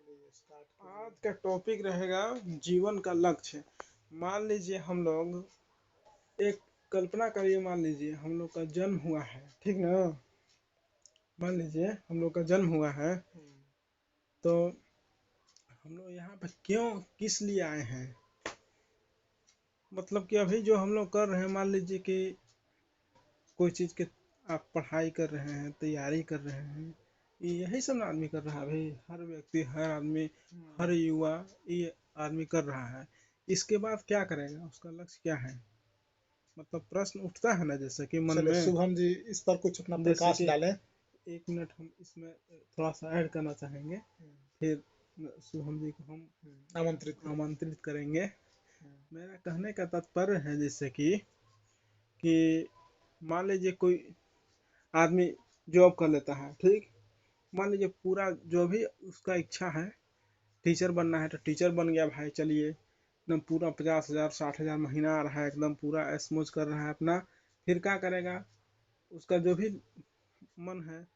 चलिए स्टार्ट आज कीजिए। का टॉपिक रहेगा जीवन का लक्ष्य। मान लीजिए हम लोग एक कल्पना करिए, मान लीजिए हम लोग का जन्म हुआ है, ठीक ना। मान लीजिए हम लोग का जन्म हुआ है, तो हम लोग यहाँ पर क्यों किस लिए आए हैं। मतलब कि अभी जो हम लोग कर रहे हैं, मान लीजिए कि कोई चीज़ के आप पढ़ाई कर रहे हैं, तैयारी कर रहे हैं, यही सब ना आदमी कर रहा है। अभी हर व्यक्ति, हर आदमी, हर युवा ये आदमी कर रहा है। इसके बाद क्या करेगा, उसका लक्ष्य क्या है। मतलब प्रश्न उठता है ना, जैसे कि मन चलिए में। शुभम जी इस पर कुछ अपना जैसे प्रकाश कि डालें। 1 मिनट हम इसमें थोड़ा सा ऐड करना चाहेंगे, फिर शुभम जी को हम आमंत्रित करें। आमंत्रित करेंगे। मेरा कहने का तात्पर्य है, जैसे कि मान लीजिए कोई आदमी जॉब कर लेता है, ठीक। मान लीजिए पूरा जो भी उसका इच्छा है, टीचर बनना है तो टीचर बन गया भाई, चलिए एकदम पूरा 50,000 60,000 महीना आ रहा है, एकदम पूरा ऐश मौज कर रहा है अपना। फिर क्या करेगा, उसका जो भी मन है,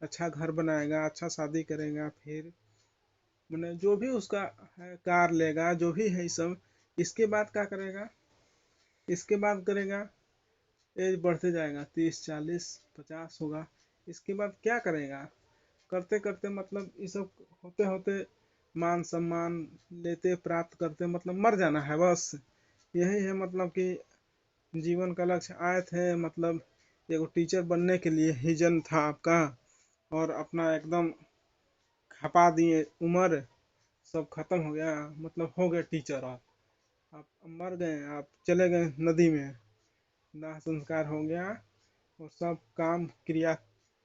अच्छा घर बनाएगा, अच्छा शादी करेगा, फिर मैंने जो भी उसका है कार लेगा, जो भी है ये सब। इसके बाद क्या करेगा, इसके बाद करेगा, एज बढ़ते जाएगा, 30 40 50 होगा। इसके बाद क्या करेगा, करते करते मतलब ये सब होते होते मान सम्मान लेते प्राप्त करते मतलब मर जाना है बस। यही है मतलब कि जीवन का लक्ष्य आए थे, मतलब एगो टीचर बनने के लिए ही जन्म था आपका, और अपना एकदम खपा दिए, उम्र सब खत्म हो गया, मतलब हो गए टीचर। आप मर गए, आप चले गए नदी में, दाह संस्कार हो गया, और सब काम क्रिया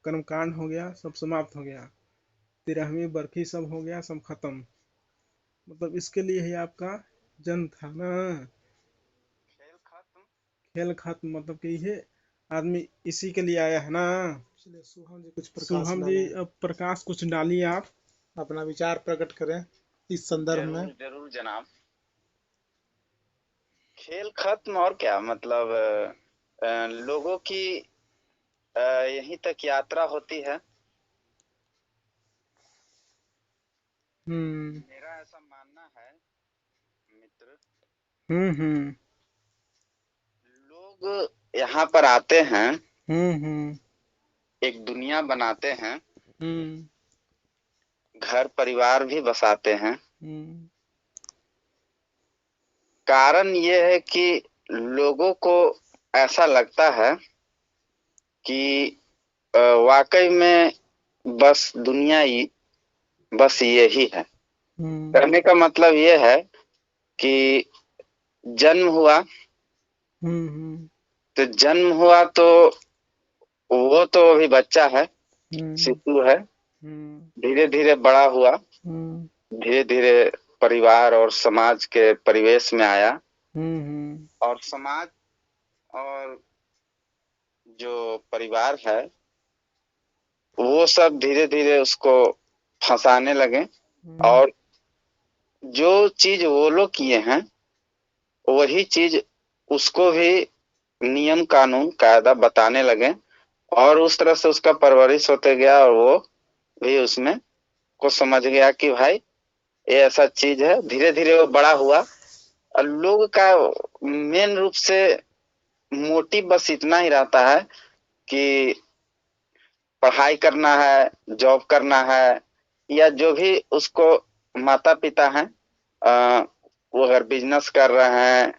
कर्मकांड हो गया, सब समाप्त हो गया, 13वीं बरखी सब हो गया, सब खत्म। मतलब इसके लिए ही आपका जन्म था ना। खेल खत्म। खेल खत्म, मतलब कि ये आदमी इसी के लिए आया है ना। चलिए शुभम जी कुछ प्रकाश शुभम जी डालें, अब प्रकाश कुछ डालिए आप। अपना विचार प्रकट करें इस संदर्भ में। जरूर जरूर जनाब। खेल खत्म और क्या मतलब, लोगों की यहीं तक यात्रा होती है। हम्म मेरा ऐसा मानना है मित्र। हम्म। लोग यहाँ पर आते हैं, हम्म। एक दुनिया बनाते हैं, हम्म घर परिवार भी बसाते हैं। हम्म कारण ये है कि लोगों को ऐसा लगता है कि वाकई में बस दुनिया ही बस ये ही है। हम्म कहने का मतलब ये है कि जन्म हुआ, हम्म तो जन्म हुआ तो वो तो अभी बच्चा है, हम्म शिशु है। हम्म धीरे धीरे बड़ा हुआ, हम्म धीरे धीरे परिवार और समाज के परिवेश में आया, हम्म और समाज और जो परिवार है वो सब धीरे धीरे उसको फंसाने लगे, हम्म और जो चीज वो लोग किए हैं वही चीज उसको भी नियम कानून कायदा बताने लगे, और उस तरह से उसका परवरिश होते गया, और वो भी उसमें को समझ गया कि भाई ये ऐसा चीज है। धीरे धीरे वो बड़ा हुआ, और लोग का मेन रूप से मोटिव बस इतना ही रहता है कि पढ़ाई करना है, जॉब करना है, या जो भी उसको माता पिता हैं, अ, वो अगर बिजनेस कर रहे हैं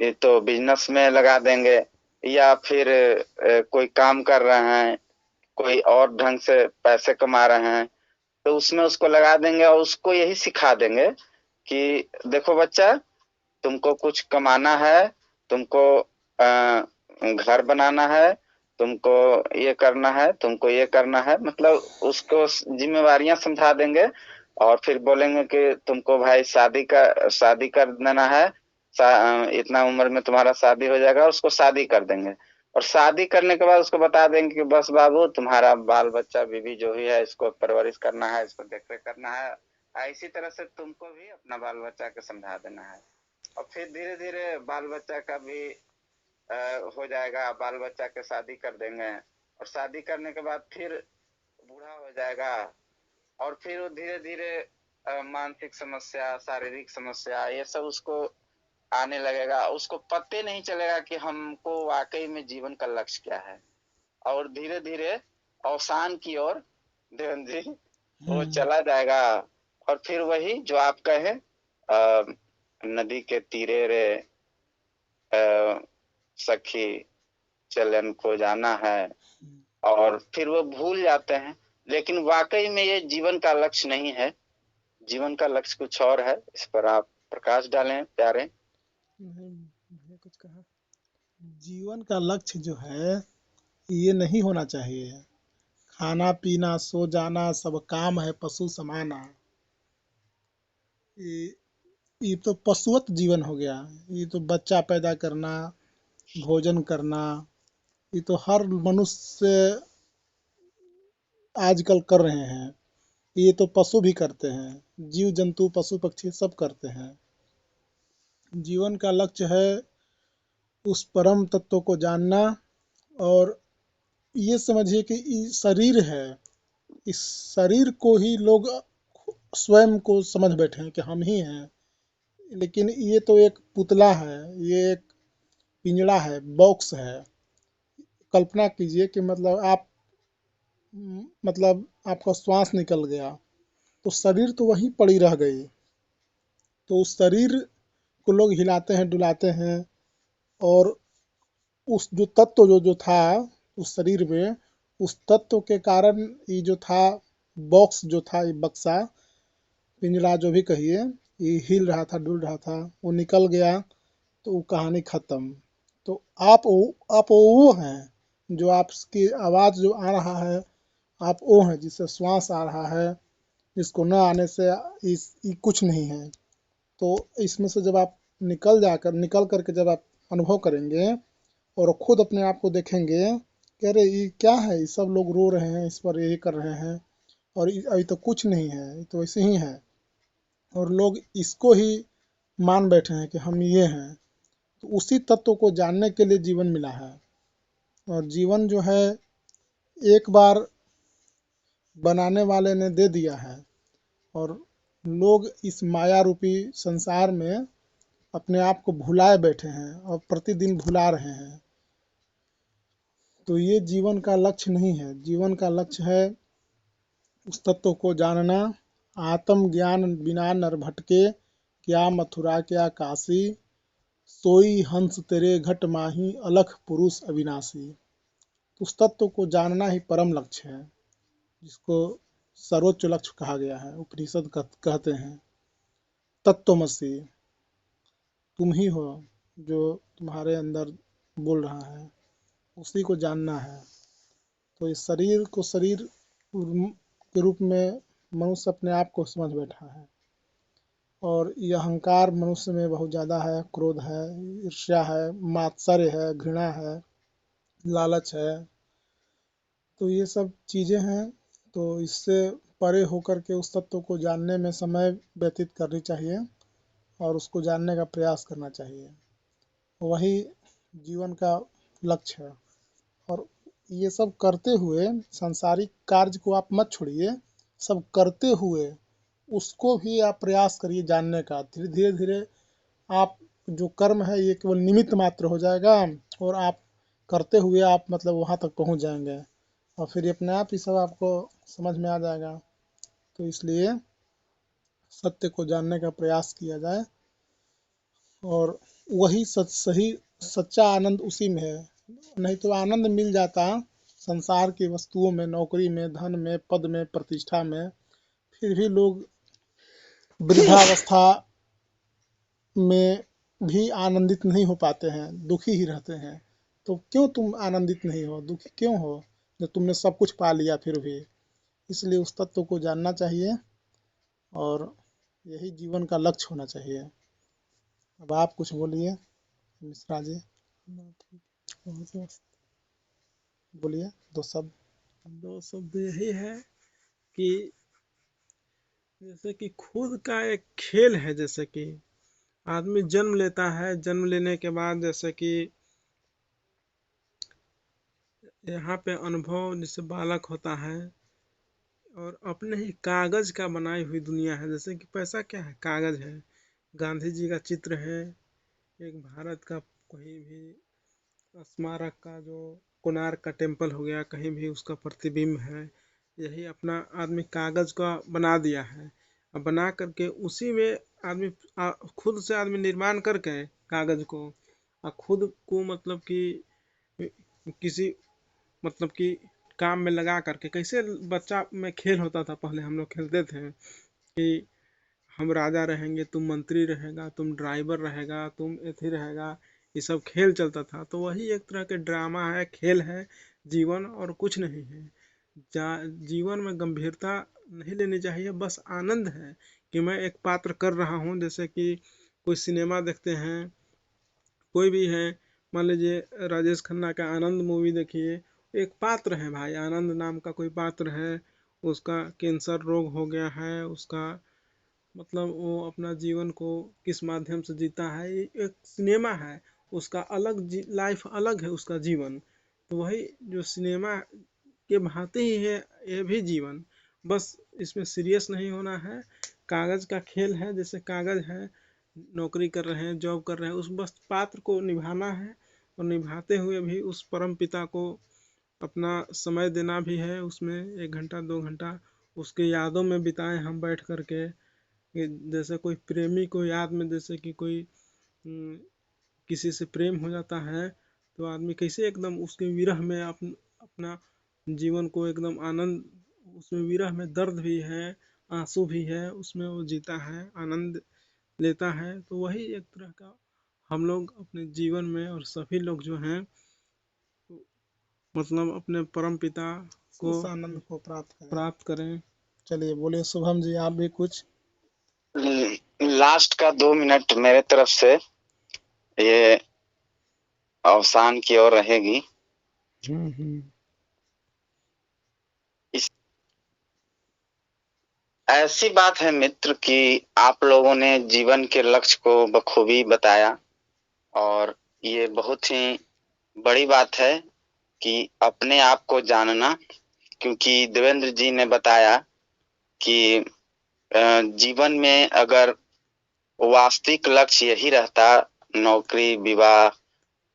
ये तो बिजनेस में लगा देंगे, या फिर कोई काम कर रहे हैं, कोई और ढंग से पैसे कमा रहे हैं, तो उसमें उसको लगा देंगे, और उसको यही सिखा देंगे कि देखो बच्चा, तुमको कुछ कमाना है, तुमको घर बनाना है, तुमको ये करना है, तुमको ये करना है, मतलब उसको जिम्मेवारियां समझा देंगे। और फिर बोलेंगे कि तुमको भाई शादी कर देना है, इतना उम्र में तुम्हारा शादी हो जाएगा, उसको शादी कर देंगे। और शादी करने के बाद उसको बता देंगे कि बस बाबू, तुम्हारा बाल बच्चा बीवी जो भी है, इसको परवरिश करना है, इसको देख रेख करना है। इसी तरह से तुमको भी अपना बाल बच्चा के समझा देना है। और फिर धीरे धीरे बाल बच्चा का भी हो जाएगा, बाल बच्चा के शादी कर देंगे, और शादी करने के बाद फिर बूढ़ा हो जाएगा, और फिर वो धीरे धीरे मानसिक समस्या, शारीरिक समस्या, ये सब उसको आने लगेगा। उसको पते नहीं चलेगा कि हमको वाकई में जीवन का लक्ष्य क्या है, और धीरे धीरे अवसान की ओर देवन जी वो चला जाएगा। और फिर वही जो आप कहे, नदी के तीरे रे सखी चलन को जाना है, और फिर वो भूल जाते हैं। लेकिन वाकई में ये जीवन का लक्ष्य नहीं है, जीवन का लक्ष्य कुछ और है। इस पर आप प्रकाश डालें प्यारे। नहीं, मैंने कुछ कहा। जीवन का लक्ष्य जो है ये नहीं होना चाहिए। खाना पीना सो जाना सब काम है पशु समाना। ये ये तो पशुवत जीवन हो गया। ये तो बच्चा पैदा करना, भोजन करना, ये तो हर मनुष्य आजकल कर रहे हैं। ये तो पशु भी करते हैं, जीव जंतु पशु पक्षी सब करते हैं। जीवन का लक्ष्य है उस परम तत्व को जानना, और ये समझिए कि ये शरीर है, इस शरीर को ही लोग स्वयं को समझ बैठे हैं कि हम ही हैं। लेकिन ये तो एक पुतला है, ये एक पिंजड़ा है, बॉक्स है। कल्पना कीजिए कि मतलब आप मतलब आपका श्वास निकल गया तो शरीर तो वहीं पड़ी रह गई। तो उस शरीर को लोग हिलाते हैं डुलाते हैं, और उस जो तत्व जो जो था उस शरीर में, उस तत्व के कारण ये जो था बॉक्स जो था, ये बक्सा पिंजरा जो भी कहिए, ये हिल रहा था डुल रहा था, वो निकल गया तो वो कहानी खत्म। तो आप वो हैं जो आपकी आवाज़ जो आ रहा है, आप वो हैं जिससे श्वास आ रहा है, जिसको न आने से ये कुछ नहीं है। तो इसमें से जब आप निकल करके जब आप अनुभव करेंगे और खुद अपने आप को देखेंगे कि अरे ये क्या है, ये सब लोग रो रहे हैं, इस पर यही कर रहे हैं, और अभी तो कुछ नहीं है, ये तो ऐसे ही है, और लोग इसको ही मान बैठे हैं कि हम ये हैं। तो उसी तत्व को जानने के लिए जीवन मिला है। और जीवन जो है एक बार बनाने वाले ने दे दिया है, और लोग इस माया रूपी संसार में अपने आप को भुलाए बैठे हैं और प्रतिदिन भुला रहे हैं। तो ये जीवन का लक्ष्य नहीं है। जीवन का लक्ष्य है उस तत्व को जानना। आत्म ज्ञान बिना नर भटके, क्या मथुरा क्या काशी, सोई हंस तेरे घट माही, अलख पुरुष अविनाशी। तो उस तत्व को जानना ही परम लक्ष्य है, जिसको सर्वोच्च लक्ष्य कहा गया है। उपनिषद कहते हैं तत्वमसि, तुम ही हो जो तुम्हारे अंदर बोल रहा है, उसी को जानना है। तो इस शरीर को शरीर के रूप में मनुष्य अपने आप को समझ बैठा है, और यह अहंकार मनुष्य में बहुत ज़्यादा है। क्रोध है, ईर्ष्या है, मात्सर्य है, घृणा है, लालच है। तो ये सब चीज़ें हैं। तो इससे परे होकर के उस तत्व को जानने में समय व्यतीत करनी चाहिए और उसको जानने का प्रयास करना चाहिए। वही जीवन का लक्ष्य है। और ये सब करते हुए सांसारिक कार्य को आप मत छोड़िए, सब करते हुए उसको भी आप प्रयास करिए जानने का। धीरे धीरे आप जो कर्म है ये केवल निमित्त मात्र हो जाएगा, और आप करते हुए आप मतलब वहाँ तक पहुँच जाएंगे, और फिर अपने आप ही सब आपको समझ में आ जाएगा। तो इसलिए सत्य को जानने का प्रयास किया जाए, और वही सही सच्चा आनंद उसी में है। नहीं तो आनंद मिल जाता संसार की वस्तुओं में, नौकरी में, धन में, पद में, प्रतिष्ठा में, फिर भी लोग वृद्धावस्था में भी आनंदित नहीं हो पाते हैं, दुखी ही रहते हैं। तो क्यों तुम आनंदित नहीं हो, दुखी क्यों हो, जब तुमने सब कुछ पा लिया फिर भी? इसलिए उस तत्व को जानना चाहिए, और यही जीवन का लक्ष्य होना चाहिए। अब आप कुछ बोलिए मिश्रा जी, बोलिए दो शब्द। दो शब्द यही है कि जैसे कि खुद का एक खेल है। जैसे कि आदमी जन्म लेता है, जन्म लेने के बाद जैसे कि यहाँ पे अनुभव जैसे बालक होता है, और अपने ही कागज का बनाई हुई दुनिया है। जैसे कि पैसा क्या है, कागज है। गांधी जी का चित्र है, एक भारत का कोई भी स्मारक का, जो कोणार्क का टेम्पल हो गया, कहीं भी उसका प्रतिबिंब है। यही अपना आदमी कागज का बना दिया है। अब बना करके उसी में आदमी खुद से आदमी निर्माण करके कागज को खुद को मतलब कि किसी मतलब कि काम में लगा करके, कैसे बच्चा में खेल होता था पहले, हम लोग खेलते थे कि हम राजा रहेंगे, तुम मंत्री रहेगा, तुम ड्राइवर रहेगा, तुम एथी रहेगा, ये सब खेल चलता था। तो वही एक तरह के ड्रामा है, खेल है जीवन, और कुछ नहीं है। जीवन में गंभीरता नहीं लेनी चाहिए, बस आनंद है कि मैं एक पात्र कर रहा हूँ। जैसे कि कोई सिनेमा देखते हैं, कोई भी है, मान लीजिए राजेश खन्ना का आनंद मूवी देखिए, एक पात्र है भाई, आनंद नाम का कोई पात्र है, उसका कैंसर रोग हो गया है, उसका मतलब वो अपना जीवन को किस माध्यम से जीता है, ये एक सिनेमा है। उसका अलग लाइफ अलग है, उसका जीवन। तो वही जो सिनेमा के भांति ही है ये भी जीवन। बस इसमें सीरियस नहीं होना है। कागज का खेल है, जैसे कागज है, नौकरी कर रहे हैं, जॉब कर रहे हैं, उस बस पात्र को निभाना है, और निभाते हुए भी उस परम पिता को अपना समय देना भी है। उसमें 1 घंटा 2 घंटा उसके यादों में बिताएं हम बैठ करके। जैसे कोई प्रेमी को याद में, जैसे कि कोई किसी से प्रेम हो जाता है, तो आदमी कैसे एकदम उसके विरह में अपना जीवन को एकदम आनंद, उसमें विरह में दर्द भी है, आंसू भी है, उसमें वो जीता है, आनंद लेता है। तो वही एक तरह का हम लोग अपने जीवन में, और सभी लोग जो हैं, मतलब अपने परम पिता को उस आनंद को प्राप्त करें। प्राप्त करें। चलिए बोलिए शुभम जी, आप भी कुछ। लास्ट का 2 मिनट मेरे तरफ से ये अवसान की ओर रहेगी। ऐसी बात है मित्र कि आप लोगों ने जीवन के लक्ष्य को बखूबी बताया, और ये बहुत ही बड़ी बात है कि अपने आप को जानना। क्योंकि देवेंद्र जी ने बताया कि जीवन में अगर वास्तविक लक्ष्य यही रहता, नौकरी, विवाह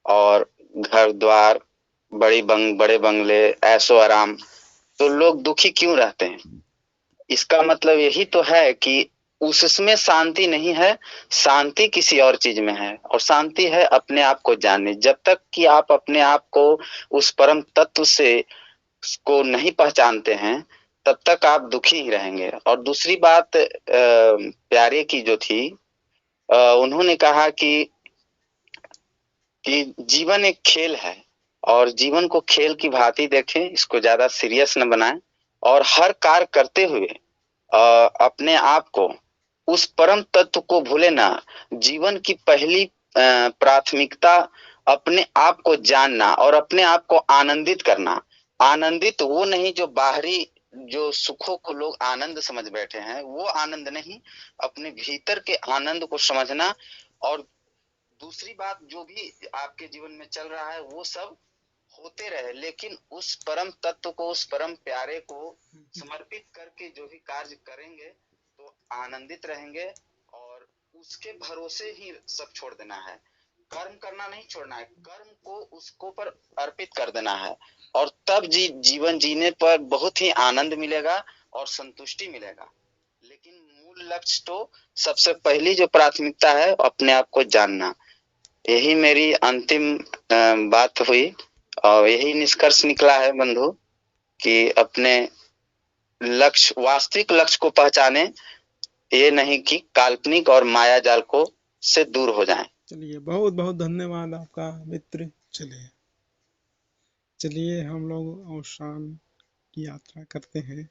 और घर द्वार, बड़े बंगले, ऐशो आराम, तो लोग दुखी क्यों रहते हैं? इसका मतलब यही तो है कि उसमें शांति नहीं है, शांति किसी और चीज में है, और शांति है अपने आप को जानने। जब तक कि आप अपने आप को उस परम तत्व से को नहीं पहचानते हैं, तब तक आप दुखी ही रहेंगे। और दूसरी बात प्यारे की जो थी, उन्होंने कहा कि जीवन एक खेल है, और जीवन को खेल की भांति देखें, इसको ज्यादा सीरियस न बनाएं, और हर कार्य करते हुए अपने आप को उस परम तत्व को भूले ना। जीवन की पहली प्राथमिकता अपने आप को जानना और अपने आप को आनंदित करना। आनंदित वो नहीं जो बाहरी जो सुखों को लोग आनंद समझ बैठे हैं, वो आनंद नहीं, अपने भीतर के आनंद को समझना। और दूसरी बात, जो भी आपके जीवन में चल रहा है वो सब होते रहे, लेकिन उस परम तत्व को, उस परम प्यारे को समर्पित करके जो भी कार्य करेंगे तो आनंदित रहेंगे, और उसके भरोसे ही सब छोड़ देना है। कर्म करना नहीं छोड़ना है, कर्म को उसको पर अर्पित कर देना है, और तब जीवन जीने पर बहुत ही आनंद मिलेगा और संतुष्टि मिलेगा। लेकिन मूल लक्ष्य तो, सबसे पहली जो प्राथमिकता है, अपने आप को जानना। यही मेरी अंतिम बात हुई, और यही निष्कर्ष निकला है बंधु कि अपने लक्ष्य, वास्तविक लक्ष्य को पहचाने, ये नहीं कि काल्पनिक और माया जाल को से दूर हो जाएं। चलिए, बहुत बहुत धन्यवाद आपका मित्र। चलिए चलिए हम लोग अवसान की यात्रा करते हैं।